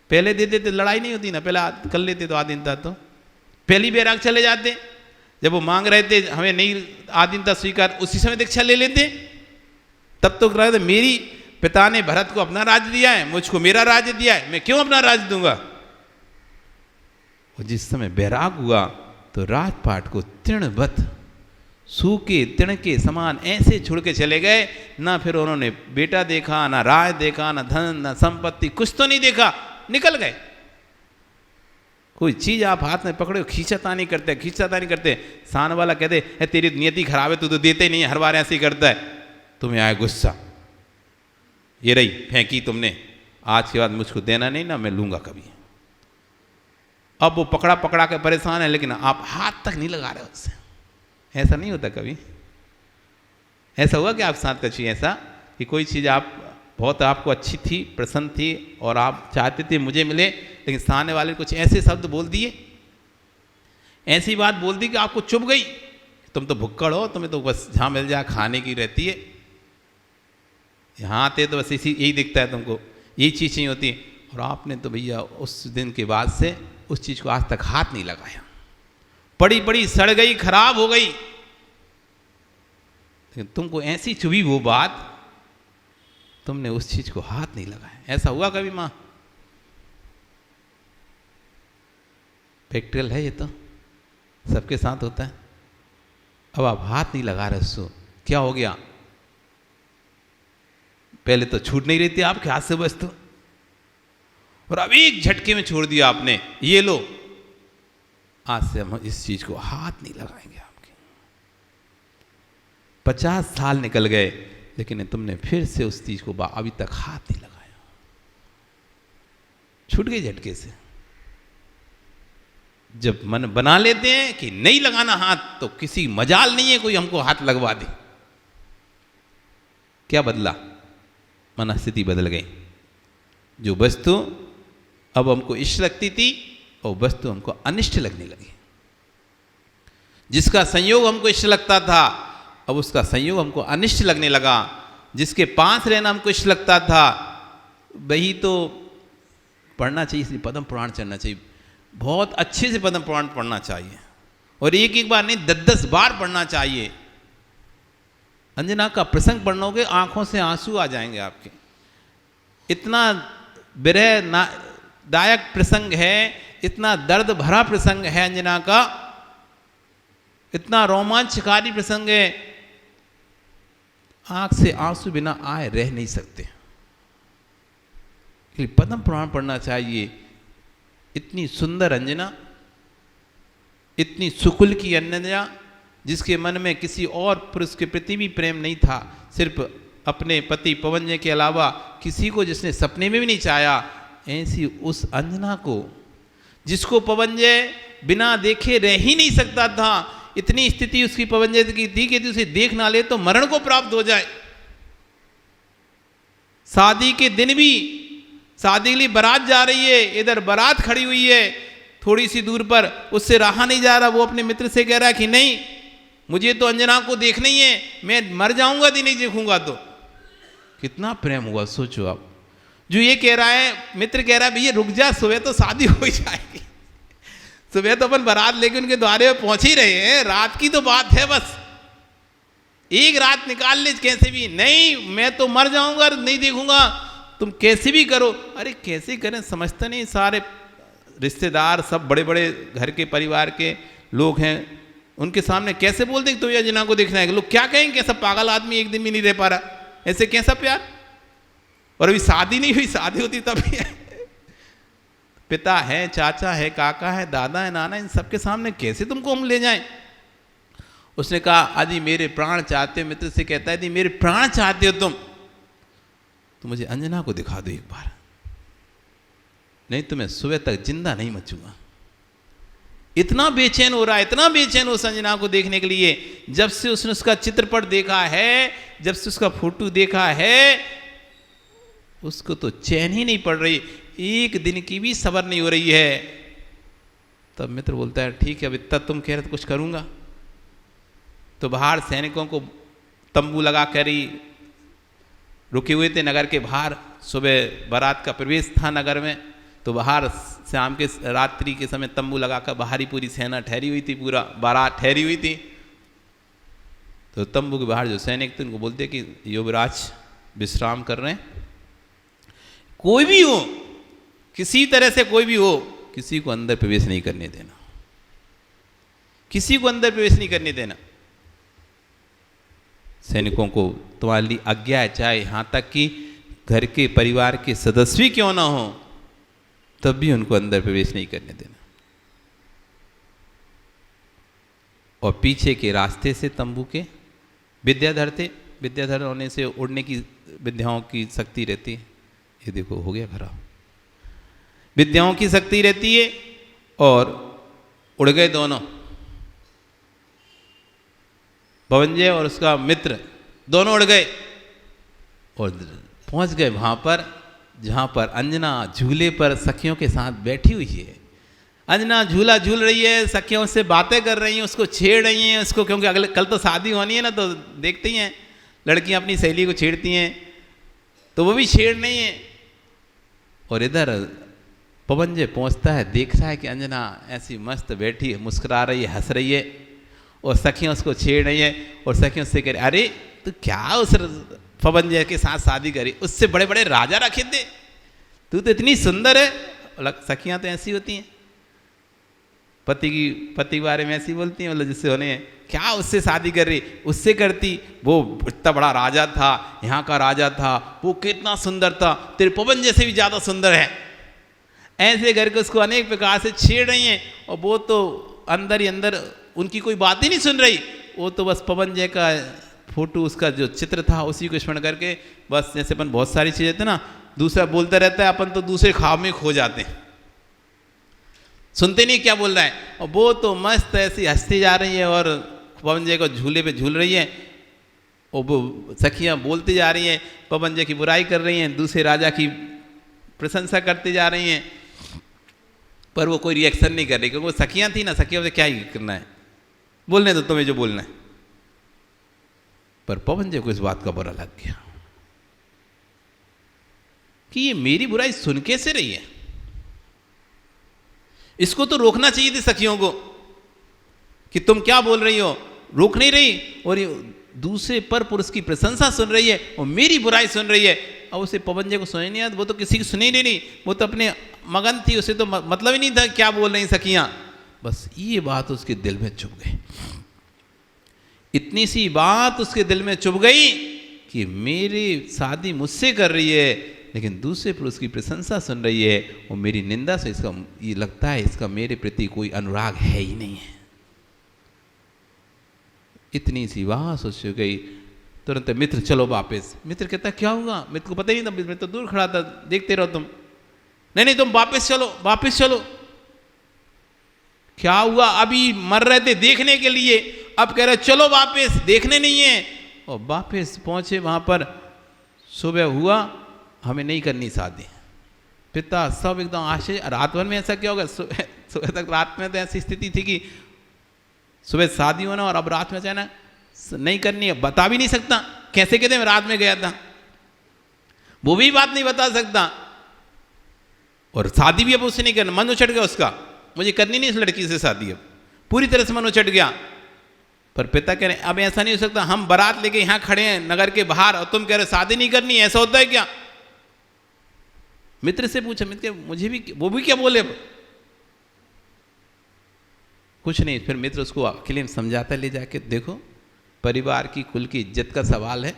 Speaker 3: पहले दे देते लड़ाई नहीं होती ना, पहले कर लेते तो आधीनता, तो पहली बैराग चले जाते। जब वो मांग रहे थे हमें नहीं आधीनता स्वीकार, उसी समय दीक्षा ले लेते। तब तो कह रहे थे मेरी पिता ने भरत को अपना राज्य दिया है, मुझको मेरा राज्य दिया है, मैं क्यों अपना राज्य दूंगा। और जिस समय बैराग हुआ तो राजपाट को तृणवत सूखे तृण के समान ऐसे छोड़ के चले गए। ना फिर उन्होंने बेटा देखा, ना राज देखा, ना धन, ना संपत्ति, कुछ तो नहीं देखा, निकल गए। कोई चीज आप हाथ में पकड़े खींचता नहीं करते, खींचता नहीं करते। सान वाला कहते तेरी नियति खराब है, तू तो देते ही नहीं, हर बार ऐसे ही करता है। तुम्हें आए गुस्सा, ये रही फेंकी तुमने, आज के बाद मुझको देना नहीं ना, मैं लूंगा कभी। अब वो पकड़ा पकड़ा के परेशान है, लेकिन आप हाथ तक नहीं लगा रहे उससे। ऐसा नहीं होता कभी? ऐसा हुआ कि आप साथ कभी ऐसा कि कोई चीज़ आप बहुत आपको अच्छी थी, प्रसन्न थी और आप चाहते थे मुझे मिले, लेकिन सामने वाले कुछ ऐसे शब्द बोल दिए, ऐसी बात बोल दी कि आपको चुभ गई। तुम तो भुक्कड़ हो, तुम्हें तो बस जहाँ मिल जाए खाने की रहती है, यहाँ आते तो बस इसी यही दिखता है, तुमको यही चीज़ नहीं होती। और आपने तो भैया उस दिन के बाद से उस चीज़ को आज तक हाथ नहीं लगाया, पड़ी पड़ी सड़ गई, खराब हो गई, लेकिन तुमको ऐसी चुभी वो बात, तुमने उस चीज को हाथ नहीं लगाया। ऐसा हुआ कभी मां? प्रैक्टिकल है ये, तो सबके साथ होता है। अब आप हाथ नहीं लगा रहे, सो क्या हो गया? पहले तो छूट नहीं रही थी आपके हाथ से वस्तु, और अब एक झटके में छोड़ दिया आपने, ये लो, आज से हम इस चीज को हाथ नहीं लगाएंगे। आपके 50 साल निकल गए, लेकिन तुमने फिर से उस चीज को अभी तक हाथ नहीं लगाया, छूट गई झटके से। जब मन बना लेते हैं कि नहीं लगाना हाथ, तो किसी मजाल नहीं है कोई हमको हाथ लगवा दे। क्या बदला? मनस्थिति बदल गई। जो वस्तु अब हमको इष्ट लगती थी, और वस्तु हमको अनिष्ट लगने लगी। जिसका संयोग हमको इष्ट लगता था, अब उसका संयोग हमको अनिष्ट लगने लगा। जिसके पास रहना हमको इष्ट लगता था, वही तो पढ़ना चाहिए, इसलिए पद्म पुराण चढ़ना चाहिए, बहुत अच्छे से पद्म पुराण पढ़ना चाहिए, और एक एक बार नहीं 10-10 बार पढ़ना चाहिए। अंजना का प्रसंग पढ़ोगे, आंखों से आंसू आ जाएंगे आपके। इतना विरह दायक प्रसंग है, इतना दर्द भरा प्रसंग है अंजना का, इतना रोमांचकारी प्रसंग है, आंख से आंसू बिना आए रह नहीं सकते। पद्म पुराण पढ़ना चाहिए। इतनी सुंदर अंजना, इतनी सुकुल की अंजना, जिसके मन में किसी और पुरुष के प्रति भी प्रेम नहीं था, सिर्फ अपने पति पवनजय के अलावा किसी को जिसने सपने में भी नहीं चाहा, ऐसी उस अंजना को, जिसको पवनजय बिना देखे रह ही नहीं सकता था, इतनी स्थिति उसकी पवनजय की थी कि उसे देख ना ले तो मरण को प्राप्त हो जाए। शादी के दिन भी, शादी के लिए बारात जा रही है, इधर बारात खड़ी हुई है थोड़ी सी दूर पर, उससे रहा नहीं जा रहा। वो अपने मित्र से कह रहा है कि नहीं, मुझे तो अंजना को देखना ही है, मैं मर जाऊंगा यदि नहीं देखूंगा तो। कितना प्रेम हुआ सोचो आप। जो ये कह रहा है, मित्र कह रहा है भैया रुक जा, सुबह तो शादी हो ही जाएगी, सुबह तो अपन बारात लेके उनके द्वारे पे पहुंच ही रहे हैं, रात की तो बात है, बस एक रात निकाल ले कैसे भी। नहीं, मैं तो मर जाऊंगा, नहीं देखूंगा, तुम कैसे भी करो। अरे कैसे करें समझते नहीं, सारे रिश्तेदार सब बड़े बड़े घर के परिवार के लोग हैं, उनके सामने कैसे बोल दें तो ये अंजना को देखना है। लोग क्या कहेंगे, कैसा पागल आदमी एक दिन भी नहीं रह पा रहा, ऐसे कैसा प्यार। और अभी शादी नहीं हुई, शादी होती तब भी पिता है, चाचा है, काका है, दादा है, नाना, इन सबके सामने कैसे तुमको हम ले जाएं। उसने कहा यदि मेरे प्राण चाहते हो, मित्र से कहता है यदि मेरे प्राण चाहते हो तुम, तो मुझे अंजना को दिखा दो एक बार, नहीं तो मैं सुबह तक जिंदा नहीं मचूंगा। इतना बेचैन हो रहा है, इतना बेचैन उस अंजना को देखने के लिए। जब से उसने उसका चित्रपट देखा है, जब से उसका फोटो देखा है, उसको तो चैन ही नहीं पड़ रही, एक दिन की भी सबर नहीं हो रही है। तब मित्र बोलता है ठीक है, अब इतना तुम कह रहे तो कुछ करूंगा। तो बाहर सैनिकों को तंबू लगा कर ही रुके हुए थे नगर के बाहर। सुबह बारात का प्रवेश था नगर में, तो बाहर शाम के रात्रि के समय तंबू लगाकर बाहर ही पूरी सेना ठहरी हुई थी, पूरा बारात ठहरी हुई थी। तो तंबू के बाहर जो सैनिक थे उनको बोलते कि युवराज विश्राम कर रहे हैं, कोई भी हो, किसी तरह से कोई भी हो, किसी को अंदर प्रवेश नहीं करने देना, किसी को अंदर प्रवेश नहीं करने देना। सैनिकों को तुम्हारी आज्ञा है, चाहे यहां तक कि घर के परिवार के सदस्य क्यों ना हो, तब भी उनको अंदर प्रवेश नहीं करने देना। और पीछे के रास्ते से तंबू के विद्याधर थे, विद्याधर होने से उड़ने की विद्याओं की शक्ति रहती है। ये देखो हो गया खराब, विद्याओं की शक्ति रहती है और उड़ गए दोनों, पवनजय और उसका मित्र दोनों उड़ गए और पहुंच गए वहां पर जहां पर अंजना झूले पर सखियों के साथ बैठी हुई है। अंजना झूला झूल रही है, सखियों से बातें कर रही हैं, उसको छेड़ रही हैं उसको, क्योंकि अगले कल तो शादी होनी है ना, तो देखती हैं लड़कियां अपनी सहेली को छेड़ती हैं, तो वो भी छेड़ रही हैं। और इधर पवनजय पहुंचता है, देख रहा है कि अंजना ऐसी मस्त बैठी है, मुस्कुरा रही है, हंस रही है, और सखियां उसको छेड़ रही हैं। और सखियों से कह रही, अरे तू क्या उस पवनजय के साथ शादी करी, उससे बड़े बड़े राजा रखे थे, तू तो इतनी सुंदर है। सखियां तो ऐसी होती हैं, पति के बारे में ऐसी बोलती हैं, मतलब जिससे होने क्या उससे शादी कर रही, उससे करती, वो इतना बड़ा राजा था, यहाँ का राजा था, वो कितना सुंदर था, तेरे पवनजय से भी ज़्यादा सुंदर है। ऐसे करके उसको अनेक प्रकार से छेड़ रही हैं, और वो तो अंदर ही अंदर उनकी कोई बात ही नहीं सुन रही, वो तो बस पवनजय का फोटो, उसका जो चित्र था उसी को स्मरण करके, बस जैसे अपन बहुत सारी चीज़ें थे ना, दूसरा बोलता रहता है, अपन तो दूसरे ख्वाब में खो जाते हैं, सुनते नहीं क्या बोल रहा है। और वो तो मस्त ऐसी हंसती जा रही है और पवनजय को झूले पे झूल रही है, और वो सखियां बोलती जा रही हैं, पवनजय की बुराई कर रही हैं, दूसरे राजा की प्रशंसा करती जा रही हैं, पर वो कोई रिएक्शन नहीं कर रही, क्योंकि वो सखियां थी ना, सखियों से क्या ही करना है, बोलने दो तुम्हें जो बोलना है। पर पवनजय को इस बात का बुरा लग गया कि ये मेरी बुराई सुन कैसे रही है, इसको तो रोकना चाहिए थी सखियों को कि तुम क्या बोल रही हो, रोक नहीं रही, और ये दूसरे पर पुरुष की प्रशंसा सुन रही है और मेरी बुराई सुन रही है। और उसे पवनजय को सुन नहीं आता, वो तो किसी की सुनी नहीं, वो तो अपने मगन थी, उसे तो मतलब ही नहीं था क्या बोल रही सखियां, बस ये बात उसके दिल में चुभ गई, इतनी सी बात उसके दिल में चुभ गई कि मेरी शादी मुझसे कर रही है, लेकिन दूसरे पुरुष की प्रशंसा सुन रही है, और मेरी निंदा से इसका ये लगता है इसका मेरे प्रति कोई अनुराग है ही नहीं है। इतनी सी बात सोच गई, तुरंत मित्र चलो वापस। मित्र कहता क्या हुआ, मित्र को पता ही नहीं था, मित्र तो दूर खड़ा था, देखते रहो तुम, नहीं तुम वापस चलो, वापस चलो। क्या हुआ, अभी मर रहे थे देखने के लिए, अब कह रहे चलो वापस, देखने नहीं है। और वापस पहुंचे वहां पर, सुबह हुआ, हमें नहीं करनी शादी। पिता सब एकदम आश्चर्य, रात भर में ऐसा क्या होगा, सुबह तक रात में तो ऐसी स्थिति थी कि सुबह शादी होना और अब रात में जाना नहीं करनी है, बता भी नहीं सकता, कैसे कहते मैं रात में गया था, वो भी बात नहीं बता सकता, और शादी भी अब उससे नहीं करना, मन उछट गया उसका, मुझे करनी नहीं इस लड़की से शादी, अब पूरी तरह से मन उछट गया। पर पिता कह रहे अब ऐसा नहीं हो सकता, हम बारात लेके यहां खड़े हैं नगर के बाहर, और तुम कह रहे शादी नहीं करनी, ऐसा होता है क्या। मित्र से पूछा, मित्र मुझे भी, वो भी क्या बोले, कुछ नहीं। फिर मित्र उसको अकेले समझाता ले जाके, देखो परिवार की कुल की इज्जत का सवाल है,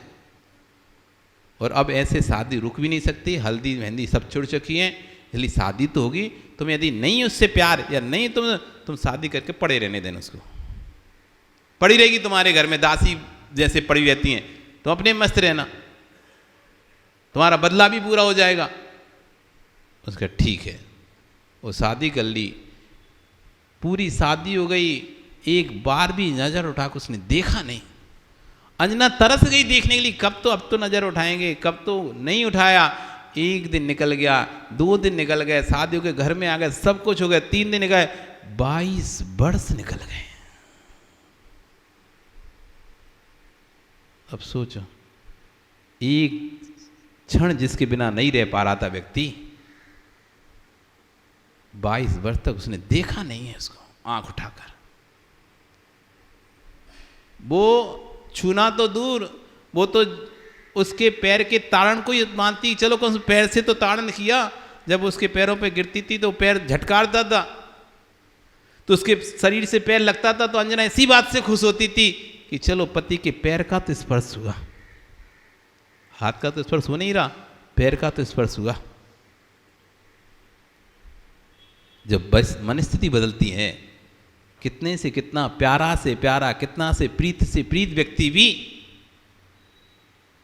Speaker 3: और अब ऐसे शादी रुक भी नहीं सकती, हल्दी मेहंदी सब छुड़ चुकी है, इसलिए शादी तो होगी, तुम यदि नहीं उससे प्यार या नहीं तुम शादी करके पड़े रहने देना, उसको पड़ी रहेगी तुम्हारे घर में दासी जैसे पड़ी रहती हैं, तुम अपने मस्त रहना, तुम्हारा बदला भी पूरा हो जाएगा। उसका ठीक है, वो शादी कर ली, पूरी शादी हो गई, एक बार भी नजर उठा के उसने देखा नहीं। अंजना तरस गई देखने के लिए, कब तो अब तो नजर उठाएंगे, कब तो नहीं उठाया। एक दिन निकल गया, 2 दिन निकल गए, शादी के घर में आ गए, सब कुछ हो गया, 3 दिन गए, 22 वर्ष निकल गए। अब सोचो, एक क्षण जिसके बिना नहीं रह पा रहा था व्यक्ति, 22 वर्ष तक उसने देखा नहीं है उसको आंख उठाकर। वो छूना तो दूर, वो तो उसके पैर के ताड़न को ही मानती, चलो कौन पैर से तो ताड़न किया, जब उसके पैरों पे गिरती थी तो पैर झटकारता था, तो उसके शरीर से पैर लगता था, तो अंजना इसी बात से खुश होती थी कि चलो पति के पैर का तो स्पर्श हुआ, हाथ का तो स्पर्श हो नहीं रहा, पैर का तो स्पर्श हुआ। जब बस मनस्थिति बदलती है, कितने से कितना प्यारा से प्यारा, कितना से प्रीत व्यक्ति भी,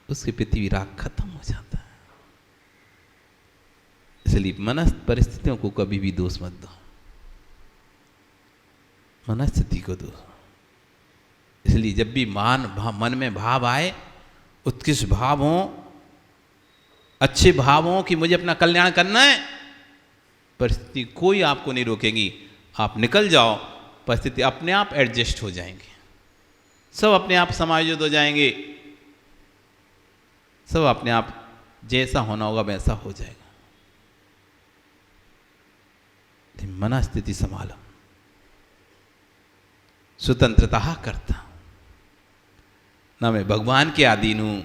Speaker 3: उसके प्रति भी राग खत्म हो जाता है। इसलिए मनस्थ परिस्थितियों को कभी भी दोष मत दो, मनस्थिति को दो। इसलिए जब भी मन में भाव आए, उत्कृष्ट भाव हो, अच्छे भाव हो कि मुझे अपना कल्याण करना है, परिस्थिति कोई आपको नहीं रोकेगी, आप निकल जाओ, परिस्थिति अपने आप एडजस्ट हो जाएंगे, सब अपने आप समायोजित हो जाएंगे, सब अपने आप जैसा होना होगा वैसा हो जाएगा। मनस्थिति संभालो, स्वतंत्रता करता, ना मैं भगवान के अधीन हूं,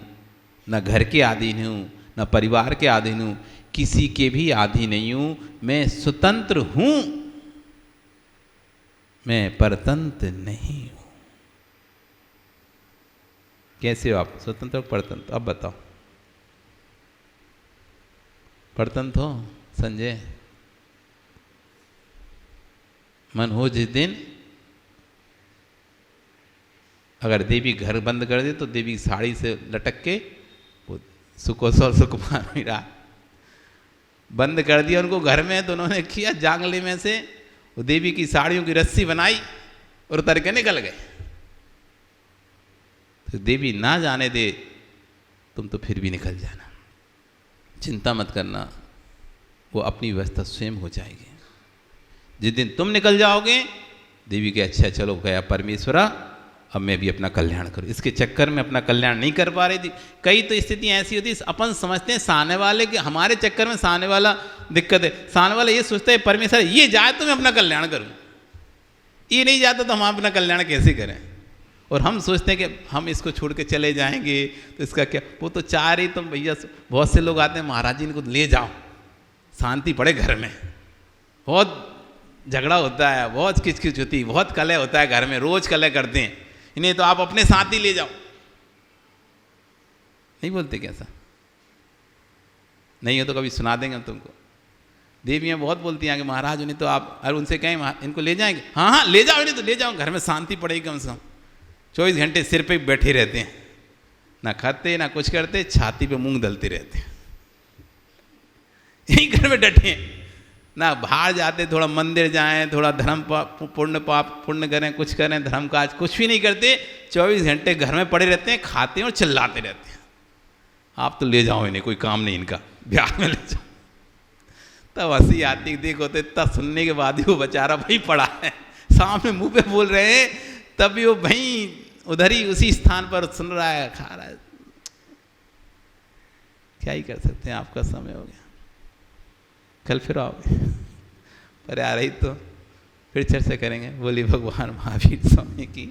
Speaker 3: ना घर के अधीन हूं, ना परिवार के अधीन हूं, किसी के भी अधीन नहीं हूं, मैं स्वतंत्र हूं, मैं परतंत्र नहीं हूं। कैसे हो आप, स्वतंत्र हो परतंत्र? अब बताओ, परतंत्र हो संजय? मन हो जिस दिन, अगर देवी घर बंद कर दे तो देवी साड़ी से लटक के सुकोसौर सुकुमार मीरा बंद कर दिया उनको घर में, तो उन्होंने किया जांगले में से वो देवी की साड़ियों की रस्सी बनाई और उतर के निकल गए। तो देवी ना जाने दे, तुम तो फिर भी निकल जाना, चिंता मत करना, वो अपनी व्यवस्था स्वयं हो जाएगी। जिस दिन तुम निकल जाओगे, देवी के अच्छा चलो गया परमेश्वरा, अब मैं भी अपना कल्याण करूं। इसके चक्कर में अपना कल्याण नहीं कर पा रही थी। कई तो स्थितियां ऐसी होती, अपन समझते हैं सामने वाले के, हमारे चक्कर में सामने वाला दिक्कत है, सामने वाला ये सोचता है परमेश्वर ये जाए तो मैं अपना कल्याण करूं, ये नहीं जाता तो हम अपना कल्याण कैसे करें। और हम सोचते हैं कि हम इसको छोड़ के चले जाएंगे तो इसका क्या, वो तो चाह रही, तुम भैया बहुत से लोग आते हैं, महाराज जी इनको ले जाओ, शांति पड़े घर में, बहुत झगड़ा होता है, बहुत किचकिच होती है, बहुत कलह होता है घर में, रोज कलह करते हैं, इन्हें तो आप अपने साथ ही ले जाओ। नहीं बोलते कैसा? नहीं हो तो कभी सुना देंगे हम तुमको। देवियाँ बहुत बोलती हैं कि महाराज उन्हें तो आप, अरे उनसे कहें इनको ले जाएंगे, हाँ हाँ ले जाओ इन्हें तो ले जाओ, घर में शांति पड़ेगी कम से कम। 24 घंटे सिर पे बैठे रहते हैं, ना खाते ना कुछ करते, छाती पे मूंग दलते रहते हैं, यही घर में डटे हैं, ना बाहर जाते, थोड़ा मंदिर जाएं, थोड़ा धर्म पुण्य करें, कुछ करें, धर्म काज कुछ भी नहीं करते, 24 घंटे घर में पड़े रहते हैं, खाते हैं और चिल्लाते रहते हैं। आप तो ले जाओ इन्हें, कोई काम नहीं इनका, ब्याह में ले जाओ। तब हंसी आती, देखो तो इतना सुनने के बाद ही वो बेचारा भाई पड़ा है, सामने मुंह पे बोल रहे हैं, तब भी वो भाई उधर ही उसी स्थान पर सुन रहा है, खा रहा है। क्या ही कर सकते हैं, आपका समय हो गया, कल फिर आओगे, पर आ रही तो फिर चर्चा करेंगे। बोली भगवान महावीर स्वामी की।